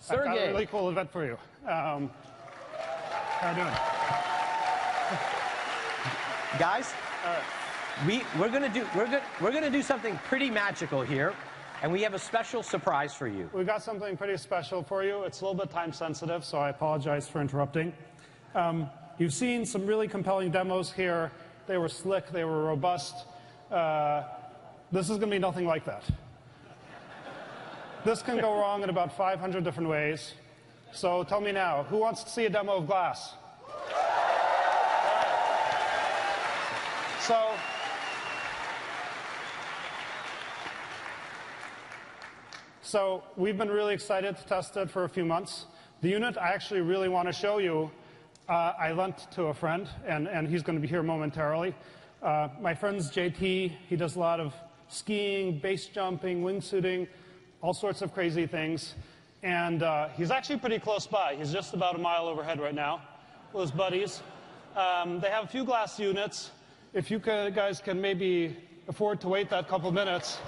Sergey. I've got a really cool event for you. How are you doing? Guys, we're gonna do something pretty magical here, and we have a special surprise for you. We've got something pretty special for you. It's a little bit time sensitive, so I apologize for interrupting. You've seen some really compelling demos here. They were slick, they were robust. This is going to be nothing like that. This can go wrong in about 500 different ways. So tell me now, who wants to see a demo of glass? So we've been really excited to test it for a few months. The unit I actually really want to show you, I lent to a friend, and he's going to be here momentarily. My friend's JT. He does a lot of skiing, base jumping, wingsuiting, all sorts of crazy things. And he's actually pretty close by. He's just about a mile overhead right now with his buddies. They have a few glass units. If you guys can maybe afford to wait that couple minutes,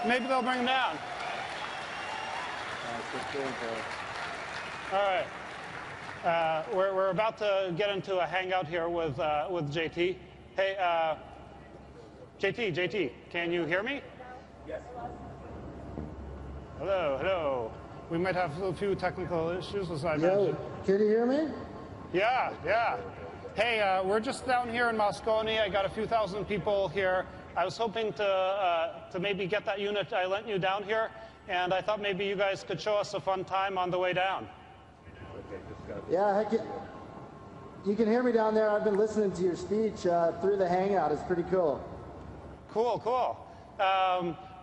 maybe they'll bring them down. All right. We're about to get into a hangout here with JT. Hey, JT, can you hear me? Yes. Hello. We might have a few technical issues, as I mentioned. Can you hear me? Yeah. Hey, we're just down here in Moscone. I got a few thousand people here. I was hoping to maybe get that unit I lent you down here, and I thought maybe you guys could show us a fun time on the way down. Yeah, heck yeah. You can hear me down there. I've been listening to your speech through the Hangout. It's pretty cool. Cool.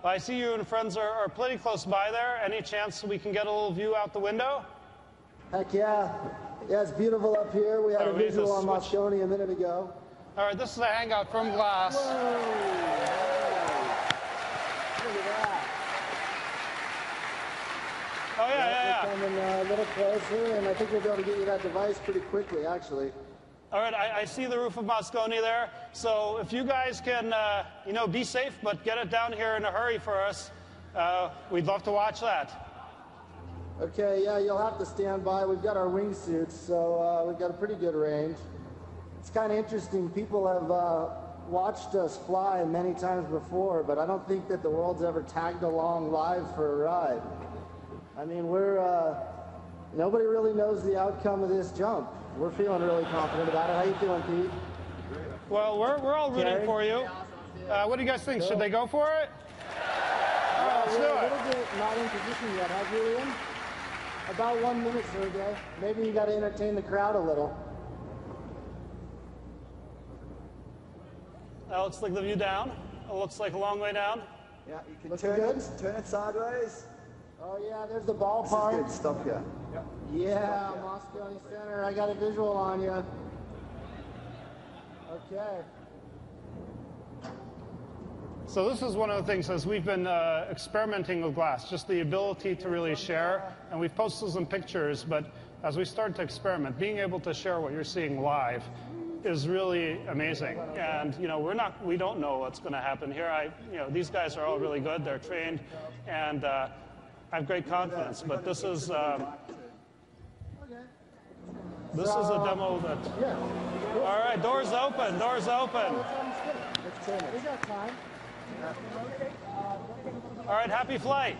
I see you and friends are pretty close by there. Any chance we can get a little view out the window? Heck yeah. Yeah, it's beautiful up here. We had a visual on Moscone a minute ago. All right, this is a hangout from glass. Whoa. Look at that. Oh, yeah. We're coming a little closer, and I think we'll be able to get you that device pretty quickly, actually. All right, I see the roof of Moscone there. So if you guys can, be safe, but get it down here in a hurry for us, we'd love to watch that. Okay, yeah, you'll have to stand by. We've got our wingsuits, so we've got a pretty good range. It's kind of interesting. People have watched us fly many times before, but I don't think that the world's ever tagged along live for a ride. I mean, nobody really knows the outcome of this jump. We're feeling really confident about it. How you feeling, Pete? Well, we're all rooting for you. What do you guys think? Should they go for it? All right, let's do We're it. a little bit not in position yet, huh, Julian? About 1 minute, Sergey. Maybe you got to entertain the crowd a little. That looks like the view down. It looks like a long way down. Yeah, you can Looking turn good? it sideways. Oh yeah, there's the ballpark. This is good. Stop here. Yeah, Moscone Center. I got a visual on you. Okay. So this is one of the things as we've been experimenting with glass, just the ability to really share. And we've posted some pictures, but as we start to experiment, being able to share what you're seeing live is really amazing. And we don't know what's going to happen here. These guys are all really good. They're trained, and I have great confidence. But this is a demo that. Yeah. All right, doors open. We got time. All right, happy flight.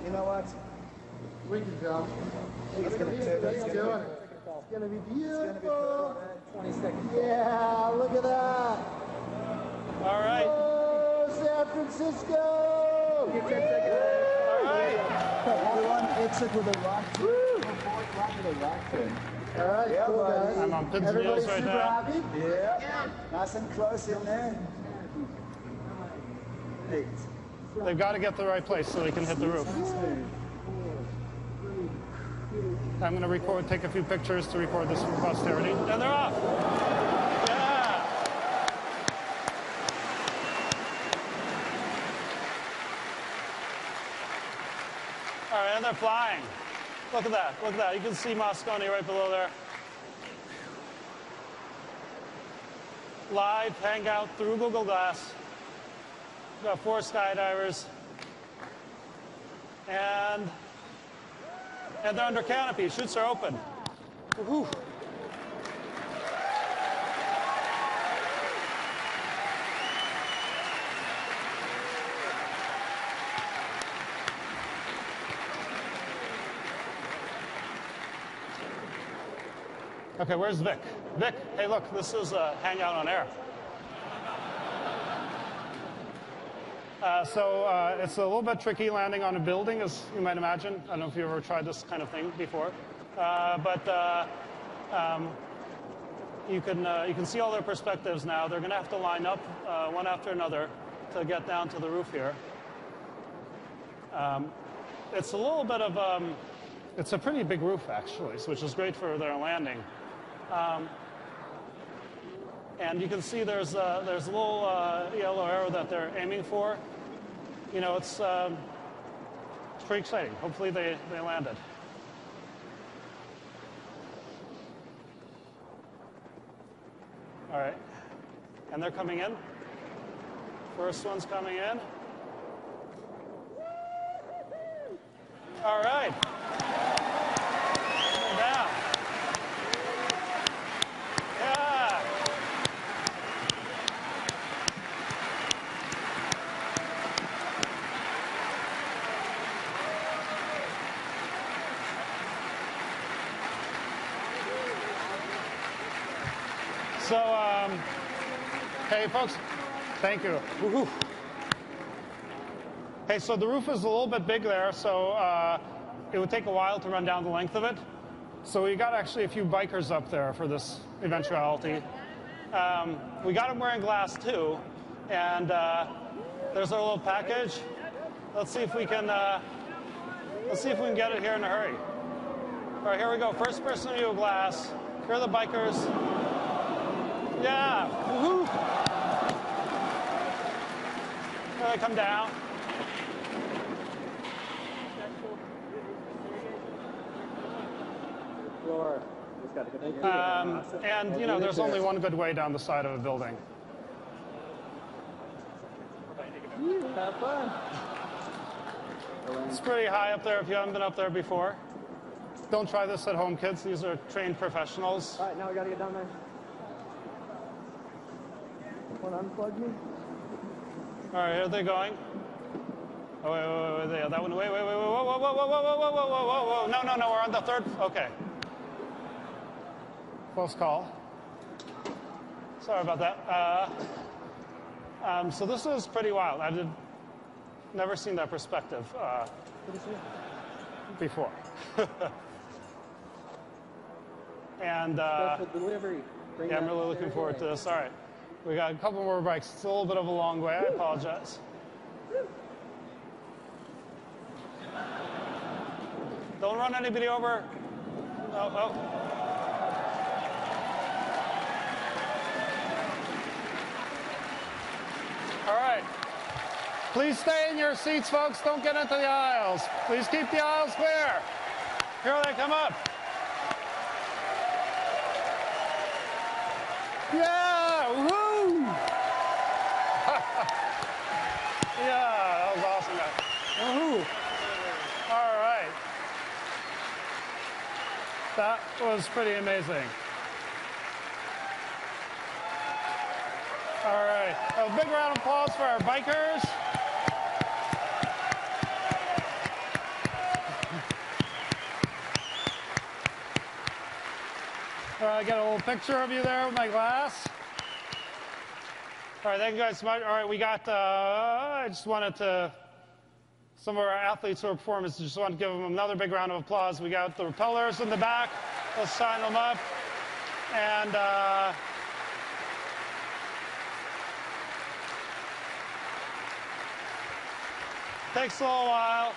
You know what? We can jump. It's going to turn. Let's do it. It's going to be beautiful. 20 seconds. Yeah, look at that. All right. Oh, San Francisco. Give 10 seconds. All right. Everyone exit with a rock turn. Go forward, rock with a rock turn. All right, Yeah, cool, buddy. guys. I'm on pins and Everybody's needles right super now. happy? Yeah. Nice and close in there. 8. They've got to get to the right place so they can hit the roof. I'm going to take a few pictures to record this for posterity. And they're off. Yeah. All right, and they're flying. Look at that. Look at that. You can see Moscone right below there. Live hangout through Google Glass. We've got 4 skydivers. And they're under canopy. Chutes are open. Woohoo. Okay, where's Vic? Vic, hey, look, this is a hangout on air. It's a little bit tricky landing on a building, as you might imagine. I don't know if you've ever tried this kind of thing before. You can see all their perspectives now. They're going to have to line up one after another to get down to the roof here. It's a little bit of it's a pretty big roof, actually, which is great for their landing. And you can see there's a little yellow arrow that they're aiming for. You know, it's pretty exciting. Hopefully they landed. All right. And they're coming in. First one's coming in. All right. Down. Yeah. So, hey, folks, thank you. Woohoo. Hey, so the roof is a little bit big there, so it would take a while to run down the length of it. So we got actually a few bikers up there for this eventuality. We got them wearing glass too, and there's our little package. Let's see if we can get it here in a hurry. All right, here we go. First person view of glass. Here are the bikers. Yeah, woohoo! Here they come down. And, you know, there's only one good way down the side of a building. Have fun. It's pretty high up there if you haven't been up there before. Don't try this at home, kids. These are trained professionals. All right, now we got to get down there. Want to unplug me? All right, here they're going. Oh, wait, that one. Wait, whoa, no, we're on the third. Okay. Close call. Sorry about that. So this is pretty wild. I've never seen that perspective before. And delivery. yeah, I'm really looking forward to this. All right. We got a couple more bikes. It's a little bit of a long way. I apologize. Don't run anybody over. Oh. All right. Please stay in your seats, folks. Don't get into the aisles. Please keep the aisles clear. Here they come up. Yeah! Woohoo! Yeah, that was awesome, guys. Woohoo! All right. That was pretty amazing. All right. A big round of applause for our bikers. I got a little picture of you there with my glass. All right, thank you guys so much. All right, we got, I just wanted to, some of our athletes who are performers, just want to give them another big round of applause. We got the repellers in the back. Let's sign them up. And takes a little while.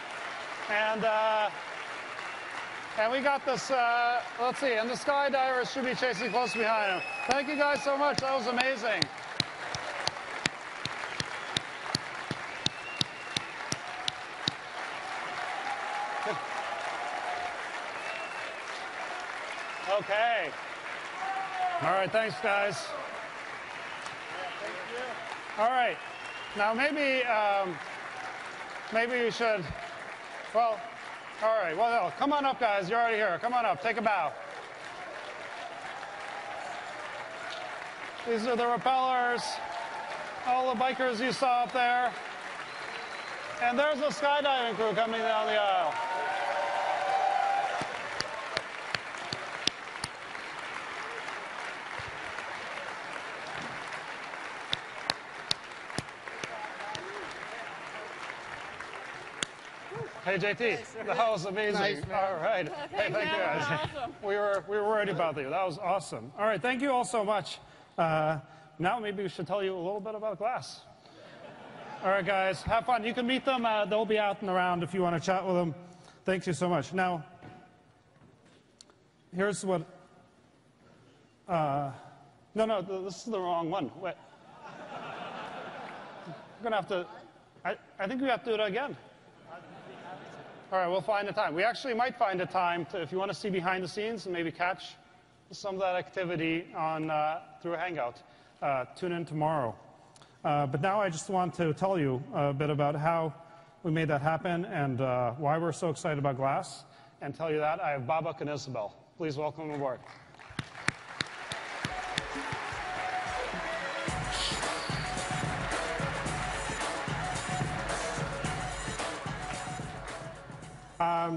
And we got this, let's see, and the skydivers should be chasing close behind him. Thank you guys so much. That was amazing. Okay. All right, thanks, guys. All right. Now, maybe we should Well, all right. Well, come on up, guys. You're already here. Come on up. Take a bow. These are the rappellers, all the bikers you saw up there. And there's the skydiving crew coming down the aisle. Hey, JT, that was amazing. Nice, all right. Hey, thank you, guys. Awesome. We were worried about you. That was awesome. All right, thank you all so much. Now maybe we should tell you a little bit about Glass. All right, guys, have fun. You can meet them. They'll be out and around if you want to chat with them. Thank you so much. Now, here's what... No, this is the wrong one. Wait. We're going to have to... I think we have to do it again. All right, we'll find a time. We actually might find a time to, if you want to see behind the scenes and maybe catch some of that activity on through a Hangout. Tune in tomorrow. But now I just want to tell you a bit about how we made that happen and why we're so excited about Glass. And tell you that, I have Babak and Isabel. Please welcome them aboard.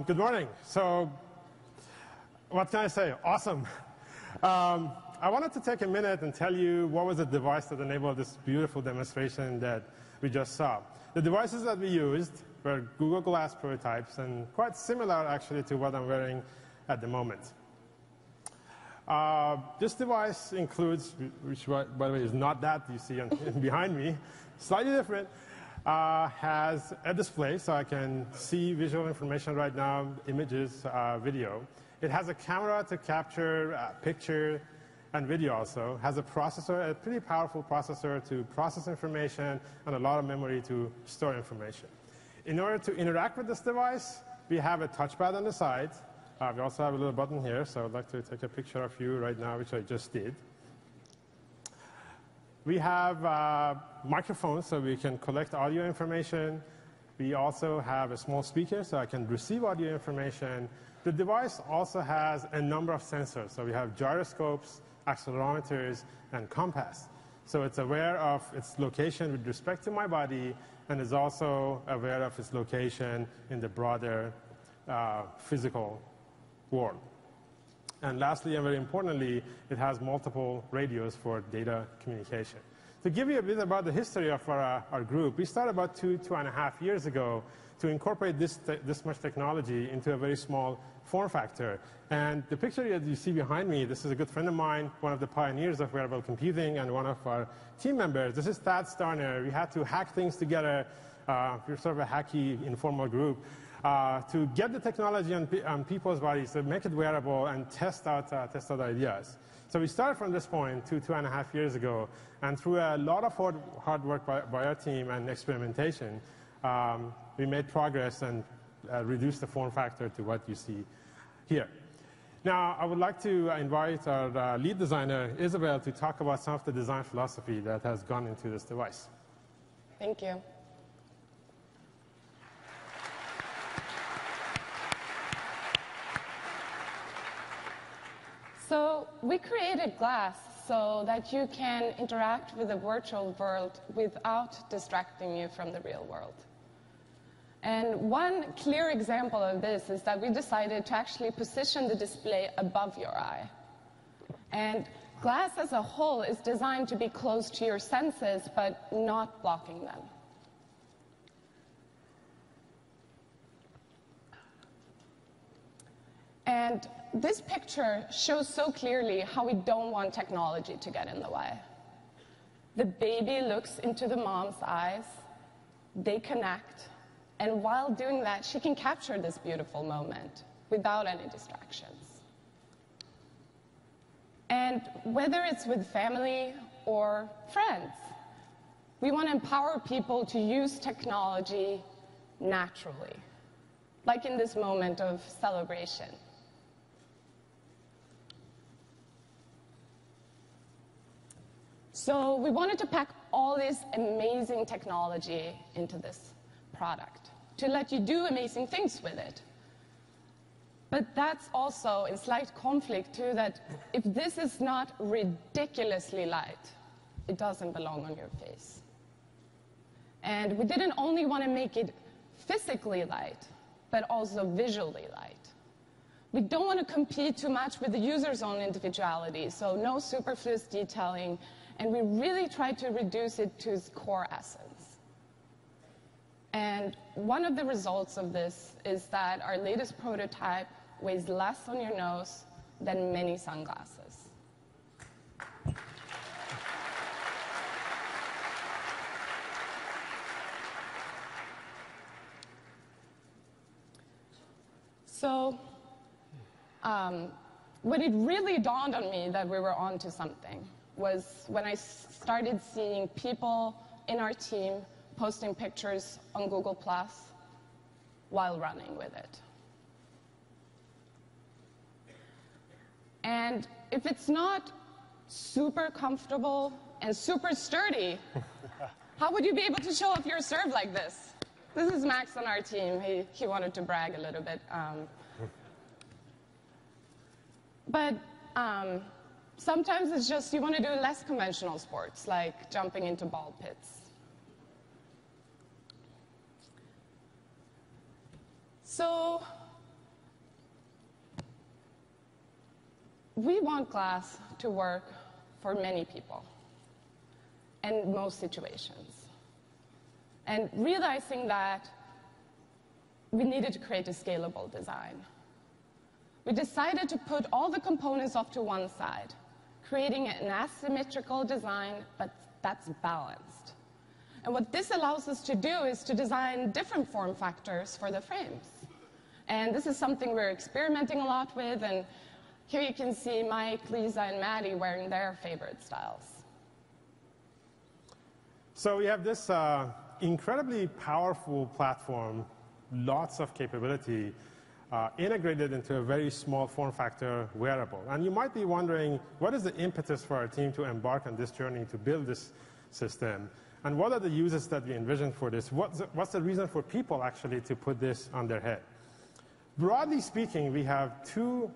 Good morning. So, what can I say? Awesome. I wanted to take a minute and tell you what was the device that enabled this beautiful demonstration that we just saw. The devices that we used were Google Glass prototypes and quite similar actually to what I'm wearing at the moment. This device includes, which by the way is not that you see behind me, slightly different. Has a display, so I can see visual information right now, images, video. It has a camera to capture picture and video also. Has a processor, a pretty powerful processor to process information and a lot of memory to store information. In order to interact with this device, we have a touchpad on the side. We also have a little button here, so I'd like to take a picture of you right now, which I just did. We have microphones, so we can collect audio information. We also have a small speaker, so I can receive audio information. The device also has a number of sensors. So we have gyroscopes, accelerometers, and compass. So it's aware of its location with respect to my body, and is also aware of its location in the broader physical world. And lastly, and very importantly, it has multiple radios for data communication. To give you a bit about the history of our group, we started about two and a half years ago to incorporate this much technology into a very small form factor. And the picture that you see behind me, this is a good friend of mine, one of the pioneers of wearable computing and one of our team members. This is Thad Starner. We had to hack things together. We're sort of a hacky, informal group. To get the technology on people's bodies, to make it wearable and test out ideas. So we started from this point two and a half years ago, and through a lot of hard work by our team and experimentation, we made progress and reduced the form factor to what you see here. Now, I would like to invite our lead designer, Isabel, to talk about some of the design philosophy that has gone into this device. Thank you. So we created Glass so that you can interact with the virtual world without distracting you from the real world. And one clear example of this is that we decided to actually position the display above your eye. And Glass as a whole is designed to be close to your senses, but not blocking them. And this picture shows so clearly how we don't want technology to get in the way. The baby looks into the mom's eyes, they connect, and while doing that, she can capture this beautiful moment without any distractions. And whether it's with family or friends, we want to empower people to use technology naturally, like in this moment of celebration. So we wanted to pack all this amazing technology into this product. to let you do amazing things with it. But that's also in slight conflict too, that if this is not ridiculously light, it doesn't belong on your face. And we didn't only want to make it physically light, but also visually light. We don't want to compete too much with the user's own individuality, so no superfluous detailing, and we really try to reduce it to its core essence. And one of the results of this is that our latest prototype weighs less on your nose than many sunglasses. So when it really dawned on me that we were onto something was when I started seeing people in our team posting pictures on Google Plus while running with it. And if it's not super comfortable and super sturdy, how would you be able to show off your serve like this? This is Max on our team. He wanted to brag a little bit. But sometimes it's just you want to do less conventional sports, like jumping into ball pits. So we want glass to work for many people and most situations. And realizing that, we needed to create a scalable design. We decided to put all the components off to one side, creating an asymmetrical design, but that's balanced. And what this allows us to do is to design different form factors for the frames. And this is something we're experimenting a lot with, and here you can see Mike, Lisa, and Maddie wearing their favorite styles. So we have this incredibly powerful platform, lots of capability, integrated into a very small form factor wearable. And you might be wondering, what is the impetus for our team to embark on this journey to build this system? And what are the uses that we envision for this? What's the reason for people actually to put this on their head? Broadly speaking, we have two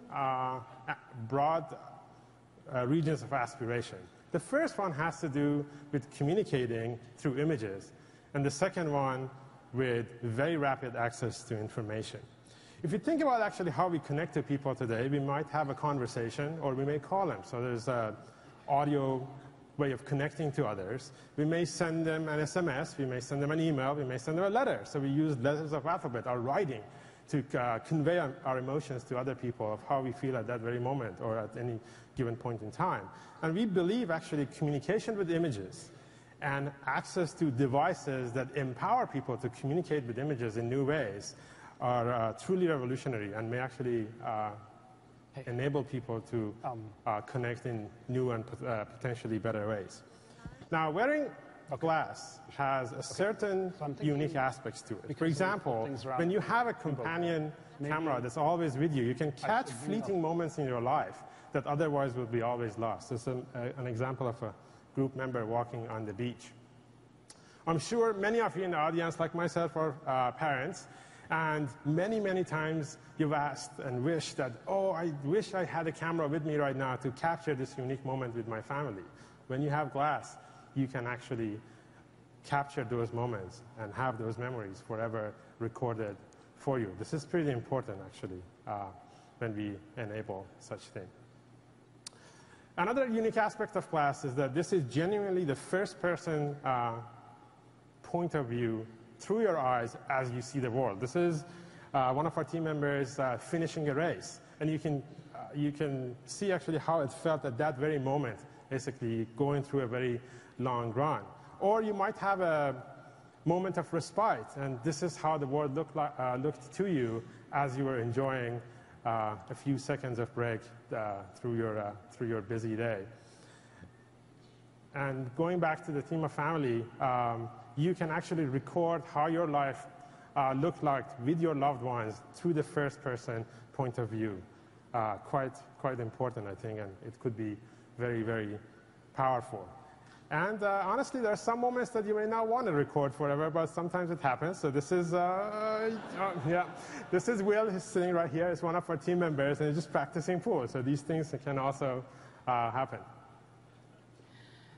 broad regions of aspiration. The first one has to do with communicating through images, and the second one with very rapid access to information. If you think about actually how we connect to people today, we might have a conversation or we may call them. So there's an audio way of connecting to others. We may send them an SMS, we may send them an email, we may send them a letter. So we use letters of alphabet or writing to convey our emotions to other people of how we feel at that very moment or at any given point in time. And we believe actually communication with images and access to devices that empower people to communicate with images in new ways are truly revolutionary and may actually enable people to connect in new and potentially better ways. Now, wearing glass has a certain unique aspects to it. For example, when you have a companion camera that's always with you, you can catch fleeting moments in your life that otherwise would be always lost. This is an example of a group member walking on the beach. I'm sure many of you in the audience, like myself, are parents, and many, many times you've asked and wished that, oh, I wish I had a camera with me right now to capture this unique moment with my family. When you have glass, you can actually capture those moments and have those memories forever recorded for you. This is pretty important, actually, when we enable such thing. Another unique aspect of glass is that this is genuinely the first-person point of view through your eyes as you see the world. This is one of our team members finishing a race, and you can see actually how it felt at that very moment, basically going through a very long run. Or you might have a moment of respite, and this is how the world looked to you as you were enjoying a few seconds of break through your busy day. And going back to the theme of family, you can actually record how your life looked like with your loved ones through the first-person point of view. Quite important, I think, and it could be very, very powerful. And honestly, there are some moments that you may not want to record forever, but sometimes it happens. So this is, yeah, this is Will. He's sitting right here. He's one of our team members, and he's just practicing pool. So these things can also happen.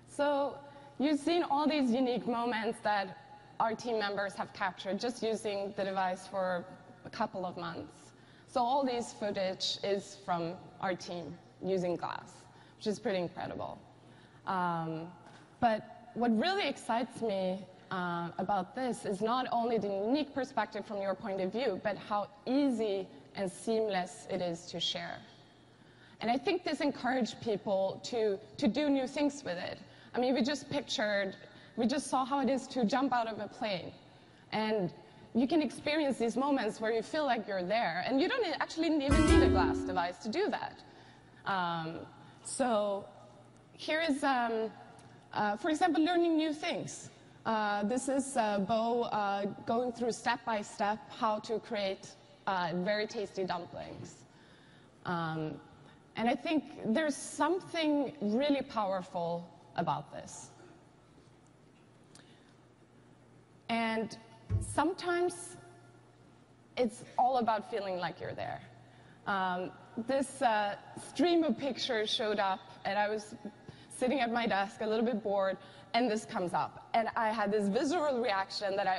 So you've seen all these unique moments that our team members have captured just using the device for a couple of months. So all this footage is from our team using glass, which is pretty incredible. But what really excites me about this is not only the unique perspective from your point of view, but how easy and seamless it is to share. And I think this encouraged people to do new things with it. I mean, we just saw how it is to jump out of a plane. And you can experience these moments where you feel like you're there. And you don't actually even need a glass device to do that. So here is, for example, learning new things. This is Bo going through step-by-step how to create very tasty dumplings. And I think there's something really powerful about this. And sometimes it's all about feeling like you're there. This stream of pictures showed up, and I was sitting at my desk a little bit bored, and this comes up. And I had this visceral reaction that I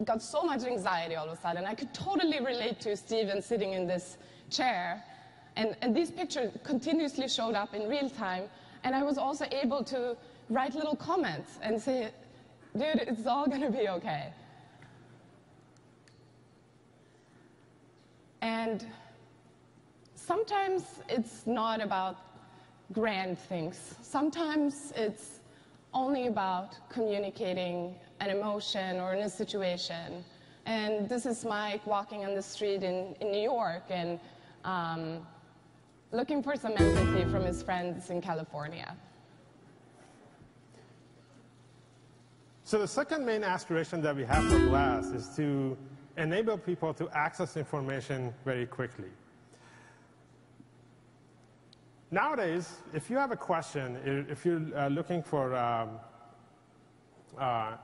got so much anxiety all of a sudden. I could totally relate to Steven sitting in this chair. And these pictures continuously showed up in real time. And I was also able to write little comments and say, dude, it's all going to be okay. And sometimes it's not about grand things. Sometimes it's only about communicating an emotion or in a situation. And this is Mike walking on the street in New York and looking for some empathy from his friends in California. So the second main aspiration that we have for glass is to enable people to access information very quickly. Nowadays, if you have a question, if you're looking for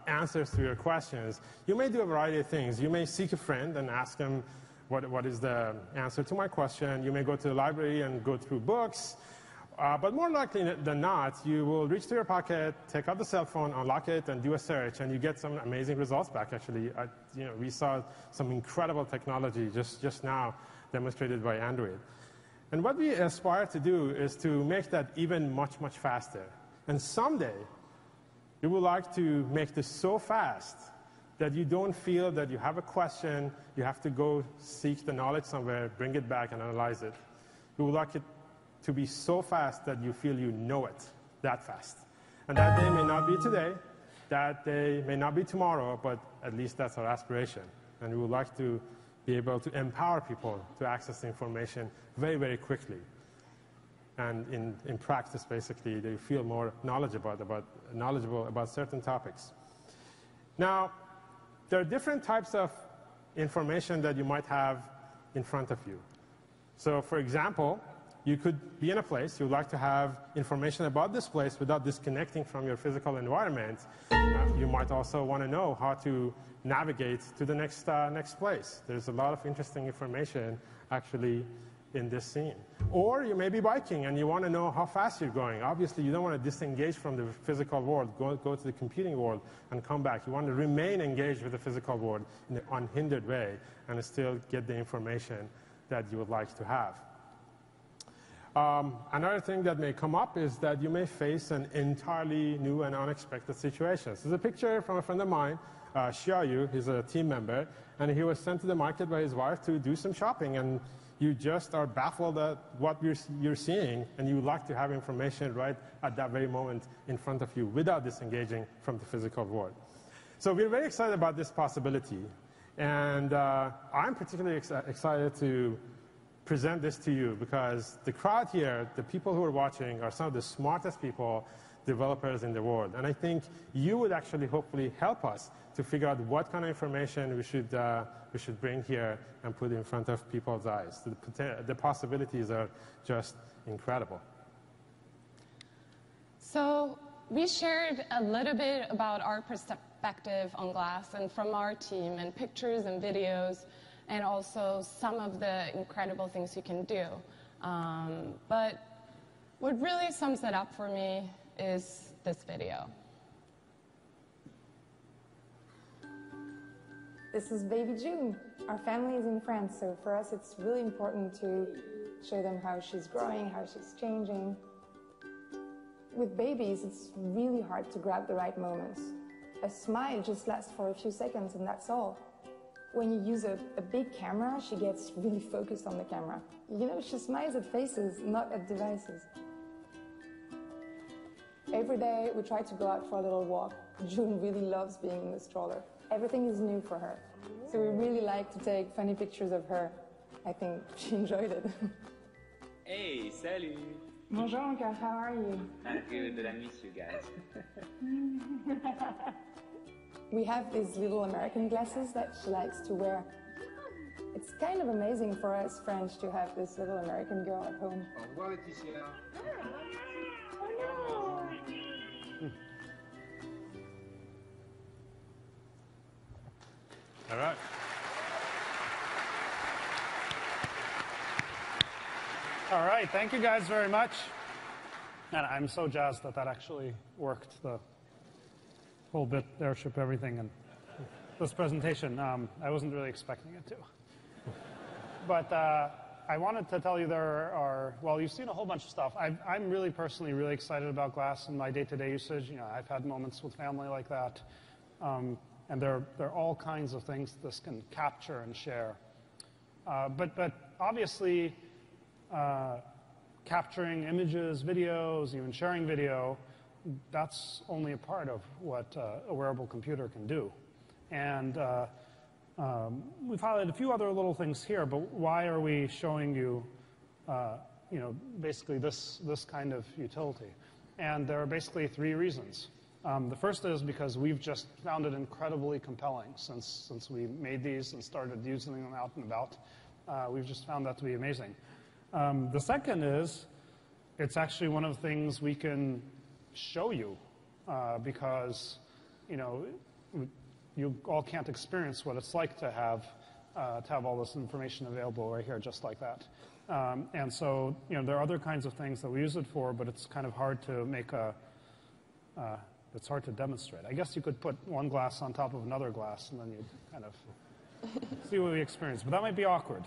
answers to your questions, you may do a variety of things. You may seek a friend and ask them, what is the answer to my question? You may go to the library and go through books. But more likely than not, you will reach to your pocket, take out the cell phone, unlock it, and do a search, and you get some amazing results back, actually. We saw some incredible technology just now demonstrated by Android. And what we aspire to do is to make that even much, much faster. And someday, we would like to make this so fast that you don't feel that you have a question, you have to go seek the knowledge somewhere, bring it back, and analyze it. We would like it to be so fast that you feel you know it that fast. And that day may not be today, that day may not be tomorrow, but at least that's our aspiration. And we would like to be able to empower people to access the information very, very quickly. And in practice, basically, they feel more knowledgeable about certain topics. Now, there are different types of information that you might have in front of you. So, for example, you could be in a place, you'd like to have information about this place without disconnecting from your physical environment. You might also want to know how to navigate to the next place. There's a lot of interesting information actually in this scene. Or you may be biking and you want to know how fast you're going. Obviously, you don't want to disengage from the physical world, go to the computing world and come back. You want to remain engaged with the physical world in an unhindered way and still get the information that you would like to have. Another thing that may come up is that you may face an entirely new and unexpected situation. This is a picture from a friend of mine, Xiaoyu. He's a team member, and he was sent to the market by his wife to do some shopping, and you just are baffled at what you're seeing, and you would like to have information right at that very moment in front of you without disengaging from the physical world. So we're very excited about this possibility, and I'm particularly excited to present this to you because the crowd here, the people who are watching, are some of the smartest people, developers in the world. And I think you would actually hopefully help us to figure out what kind of information we should bring here and put in front of people's eyes. The possibilities are just incredible. So we shared a little bit about our perspective on glass and from our team, and pictures and videos, and also some of the incredible things you can do. But what really sums it up for me is this video. This is baby June. Our family is in France, so for us it's really important to show them how she's growing, how she's changing. With babies, it's really hard to grab the right moments. A smile just lasts for a few seconds and that's all. When you use a big camera, she gets really focused on the camera. You know, she smiles at faces, not at devices. Every day we try to go out for a little walk. June really loves being in the stroller. Everything is new for her. So we really like to take funny pictures of her. I think she enjoyed it. Hey, salut! Bonjour, Anka, how are you? I'm good, I miss you guys. We have these little American glasses that she likes to wear. It's kind of amazing for us French to have this little American girl at home. Au revoir, Laetitia. All right. All right, thank you guys very much. And I'm so jazzed that that actually worked, the whole bit, airship, everything, and this presentation. I wasn't really expecting it to. But I wanted to tell you there are, well, you've seen a whole bunch of stuff. I'm really personally really excited about glass in my day-to-day usage. You know, I've had moments with family like that. And there are all kinds of things this can capture and share. But obviously, capturing images, videos, even sharing video, that's only a part of what a wearable computer can do. And we've highlighted a few other little things here, but why are we showing you, you know, basically this kind of utility? And there are basically three reasons. The first is because we've just found it incredibly compelling since we made these and started using them out and about. We've just found that to be amazing. The second is it's actually one of the things we can show you because, you know, you all can't experience what it's like to have all this information available right here just like that. And so, you know, there are other kinds of things that we use it for, but it's kind of hard to make it's hard to demonstrate. I guess you could put one glass on top of another glass and then you'd kind of see what we experience, but that might be awkward.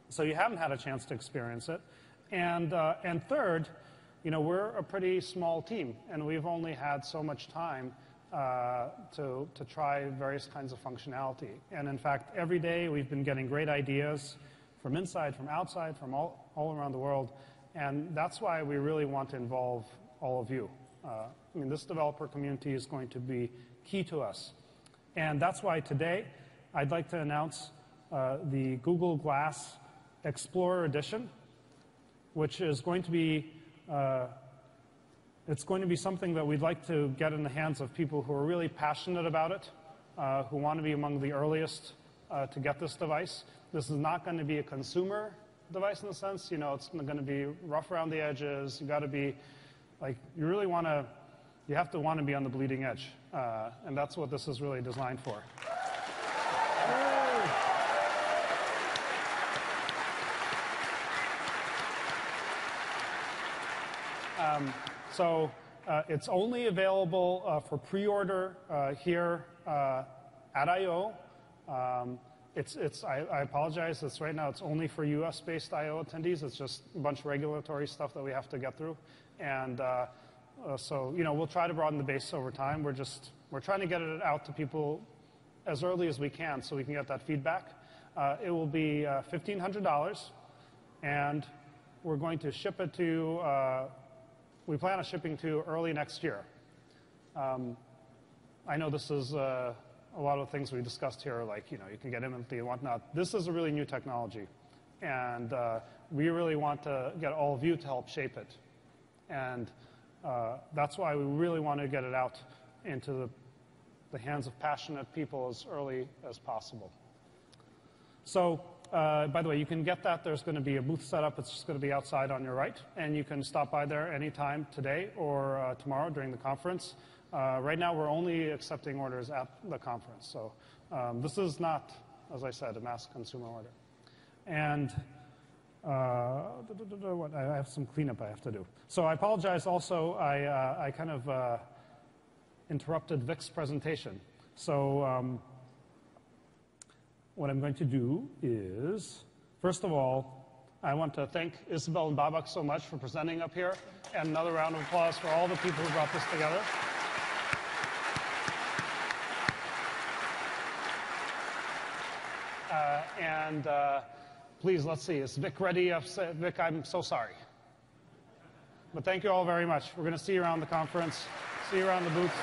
So you haven't had a chance to experience it. And third, you know, we're a pretty small team, and we've only had so much time to try various kinds of functionality. And in fact, every day we've been getting great ideas from inside, from outside, from all around the world. And that's why we really want to involve all of you. I mean, this developer community is going to be key to us. And that's why today I'd like to announce the Google Glass Explorer Edition, which is going to be it's going to be something that we'd like to get in the hands of people who are really passionate about it, who want to be among the earliest to get this device. This is not going to be a consumer device in the sense, you know, it's going to be rough around the edges. You got to be like, you have to want to be on the bleeding edge, and that's what this is really designed for. So it's only available for pre-order here at I/O. I apologize. Right now it's only for US-based I/O attendees. It's just a bunch of regulatory stuff that we have to get through. And so, you know, we'll try to broaden the base over time. We're trying to get it out to people as early as we can so we can get that feedback. It will be $1,500, and we're going to ship it to, we plan on shipping to early next year. I know this is a lot of things we discussed here, like, you know, you can get imminently and whatnot. This is a really new technology, and we really want to get all of you to help shape it. And that's why we really want to get it out into the hands of passionate people as early as possible. So by the way, you can get that. There's going to be a booth set up. It's just going to be outside on your right. And you can stop by there anytime today or tomorrow during the conference. Right now, we're only accepting orders at the conference. So this is not, as I said, a mass consumer order. And I have some cleanup I have to do. So I apologize also. I kind of interrupted Vic's presentation. So what I'm going to do is, first of all, I want to thank Isabel and Babak so much for presenting up here, and another round of applause for all the people who brought this together. Please, let's see, is Vic ready? Vic, I'm so sorry. But thank you all very much. We're going to see you around the conference, see you around the booth.